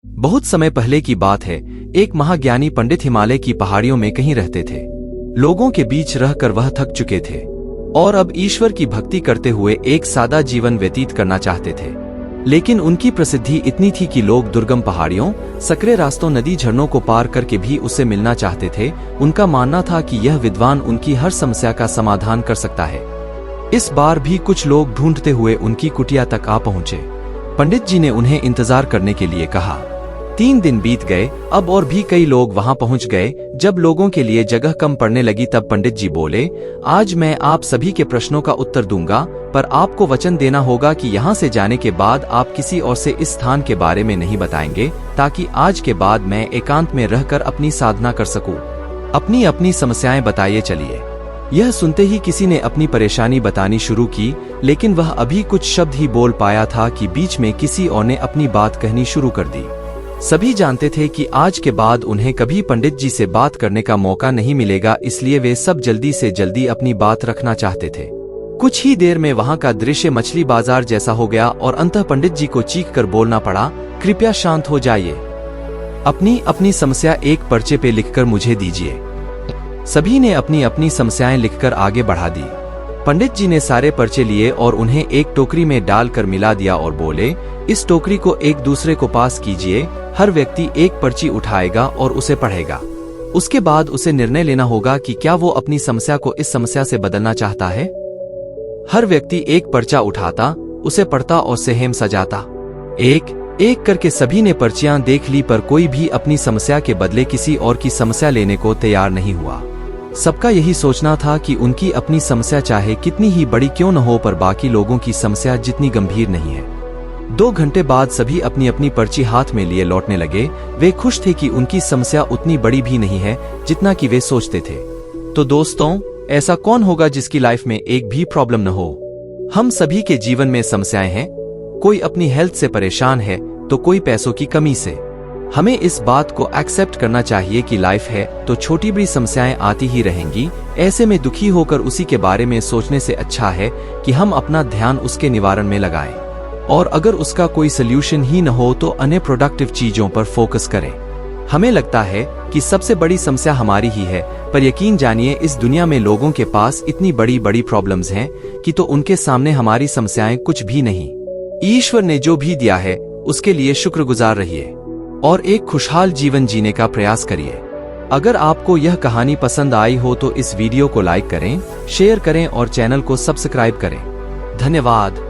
बहुत समय पहले की बात है। एक महाज्ञानी पंडित हिमालय की पहाड़ियों में कहीं रहते थे। लोगों के बीच रहकर वह थक चुके थे और अब ईश्वर की भक्ति करते हुए एक सादा जीवन व्यतीत करना चाहते थे। लेकिन उनकी प्रसिद्धि इतनी थी कि लोग दुर्गम पहाड़ियों, सकरे रास्तों, नदी, झरनों को पार करके भी उससे मिलना चाहते थे। उनका मानना था कि यह विद्वान उनकी हर समस्या का समाधान कर सकता है। इस बार भी कुछ लोग ढूंढते हुए उनकी कुटिया तक आ पहुंचे। पंडित जी ने उन्हें इंतजार करने के लिए कहा। 3 दिन बीत गए, अब और भी कई लोग वहां पहुंच गए। जब लोगों के लिए जगह कम पड़ने लगी तब पंडित जी बोले, आज मैं आप सभी के प्रश्नों का उत्तर दूंगा, पर आपको वचन देना होगा कि यहाँ से जाने के बाद आप किसी और से इस स्थान के बारे में नहीं बताएंगे, ताकि आज के बाद मैं एकांत में रहकर अपनी साधना कर सकूं। अपनी अपनी समस्याएं बताइए चलिए। यह सुनते ही किसी ने अपनी परेशानी बतानी शुरू की, लेकिन वह अभी कुछ शब्द ही बोल पाया था कि बीच में किसी और ने अपनी बात कहनी शुरू कर दी। सभी जानते थे कि आज के बाद उन्हें कभी पंडित जी से बात करने का मौका नहीं मिलेगा, इसलिए वे सब जल्दी से जल्दी अपनी बात रखना चाहते थे। कुछ ही देर में वहां का दृश्य मछली बाजार जैसा हो गया और अंततः पंडित जी को चीख कर बोलना पड़ा, कृपया शांत हो जाइए। अपनी अपनी समस्या एक पर्चे पे लिखकर मुझे दीजिए। सभी ने अपनी अपनी समस्याएं लिखकर आगे बढ़ा दी। पंडित जी ने सारे पर्चे लिए और उन्हें एक टोकरी में डालकर मिला दिया और बोले, इस टोकरी को एक दूसरे को पास कीजिए। हर व्यक्ति एक पर्ची उठाएगा और उसे पढ़ेगा। उसके बाद उसे निर्णय लेना होगा कि क्या वो अपनी समस्या को इस समस्या से बदलना चाहता है। हर व्यक्ति एक पर्चा उठाता, उसे पढ़ता और सेहेम सजाता। एक एक करके सभी ने पर्चियां देख ली, पर कोई भी अपनी समस्या के बदले किसी और की समस्या लेने को तैयार नहीं हुआ। सबका यही सोचना था कि उनकी अपनी समस्या चाहे कितनी ही बड़ी क्यों न हो, पर बाकी लोगों की समस्या जितनी गंभीर नहीं है। 2 घंटे बाद सभी अपनी अपनी पर्ची हाथ में लिए लौटने लगे। वे खुश थे कि उनकी समस्या उतनी बड़ी भी नहीं है जितना कि वे सोचते थे। तो दोस्तों, ऐसा कौन होगा जिसकी लाइफ में एक भी प्रॉब्लम न हो? हम सभी के जीवन में समस्याएं हैं। कोई अपनी हेल्थ से परेशान है तो कोई पैसों की कमी से। हमें इस बात को एक्सेप्ट करना चाहिए कि लाइफ है तो छोटी बड़ी समस्याएं आती ही रहेंगी। ऐसे में दुखी होकर उसी के बारे में सोचने से अच्छा है कि हम अपना ध्यान उसके निवारण में लगाएं, और अगर उसका कोई सल्यूशन ही न हो तो अन्य प्रोडक्टिव चीजों पर फोकस करें। हमें लगता है कि सबसे बड़ी समस्या हमारी ही है, पर यकीन जानिए इस दुनिया में लोगों के पास इतनी बड़ी बड़ी प्रॉब्लम्स हैं कि तो उनके सामने हमारी समस्याएं कुछ भी नहीं। ईश्वर ने जो भी दिया है उसके लिए शुक्रगुजार रहिए और एक खुशहाल जीवन जीने का प्रयास करिए। अगर आपको यह कहानी पसंद आई हो तो इस वीडियो को लाइक करें, शेयर करें और चैनल को सब्सक्राइब करें। धन्यवाद।